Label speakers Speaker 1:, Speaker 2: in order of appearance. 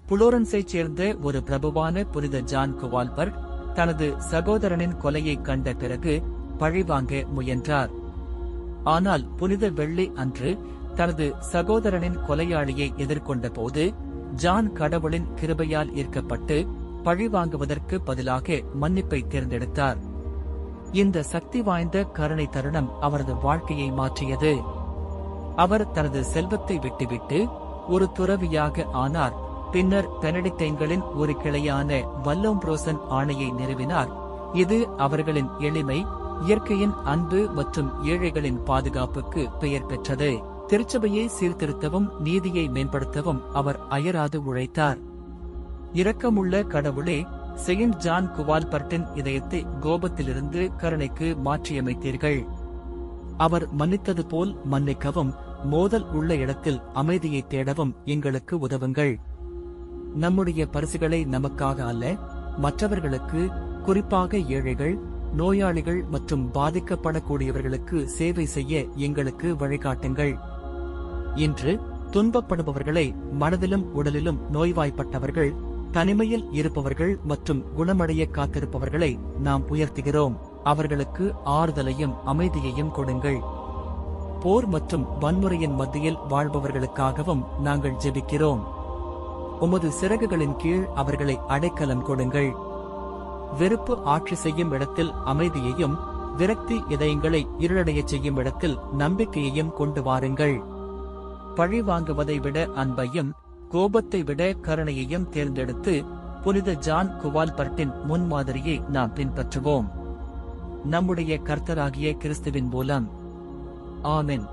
Speaker 1: புளோரன்ஸைச் சேர்ந்த ஒரு பிரபுவான புனித ஜான் குவால்பர்ட் தனது சகோதரனின் கொலையைக் கண்ட பிறகு பழிவாங்க முயன்றார். ஆனால் புனித வெள்ளி அன்று தனது சகோதரனின் கொலையாளியை எதிர்கொண்ட போது ஜான் கடவுளின் கிருபையால் ஈர்க்கப்பட்டு பழிவாங்குவதற்கு பதிலாக மன்னிப்பை தேர்ந்தெடுத்தார். இந்த சக்தி வாய்ந்த கருணை தருணம் அவரது வாழ்க்கையை மாற்றியது. அவர் தனது செல்வத்தை விட்டுவிட்டு ஒரு துறவியாக ஆனார். பின்னர் பெனடிக்டைன்களின் ஒரு கிளையான வல்லோம்ப்ரோசன் ஆணையை நிறுவினார். இது அவர்களின் எளிமை, இயற்கையின் அன்பு மற்றும் ஏழைகளின் பாதுகாப்புக்கு பெயர் பெற்றது. திருச்சபையை சீர்திருத்தவும் நீதியை மேம்படுத்தவும் அவர் அயராது உழைத்தார். இரக்கமுள்ள கடவுளே, செயின்ட் ஜான் குவால்பர்ட்டின் இதயத்தை கோபத்திலிருந்து கருணைக்கு மாற்றியமைத்தீர்கள். அவர் மன்னித்தது போல் மன்னிக்கவும், மோதல் உள்ள இடத்தில் அமைதியை தேடவும் எங்களுக்கு உதவுங்கள். நம்முடைய பரிசுகளை நமக்காக அல்ல, மற்றவர்களுக்கு, குறிப்பாக ஏழைகள், நோயாளிகள் மற்றும் பாதிக்கப்படக்கூடியவர்களுக்கு சேவை செய்ய எங்களுக்கு வழிகாட்டுங்கள். இன்று துன்பப்படுபவர்களை, மனதிலும் உடலிலும் நோய்வாய்ப்பட்டவர்கள், தனிமையில் இருப்பவர்கள் மற்றும் குணமடைய காத்திருப்பவர்களை நாம் உயர்த்துகிறோம். அவர்களுக்கு ஆறுதலையும் அமைதியையும் கொடுங்கள். போர் மற்றும் வன்முறையின் மத்தியில் வாழ்பவர்களுக்காகவும் நாங்கள் ஜெபிக்கிறோம். உமது சிறகுகளின் கீழ் அவர்களை அடைக்கலம் கொடுங்கள். வெறுப்பு ஆட்சி செய்யும் இடத்தில் அமைதியையும், விரக்தி இதயங்களை இருளடையச் செய்யும் இடத்தில் நம்பிக்கையையும் கொண்டு வாருங்கள். பழி வாங்குவதை விட அன்பையும், கோபத்தை விட கருணையையும் தேர்ந்தெடுத்து புனித ஜான் குவால்பர்ட்டின் முன்மாதிரியை நாம் பின்பற்றுவோம். நம்முடைய கர்த்தராகிய கிறிஸ்துவின் மூலம். ஆமென்.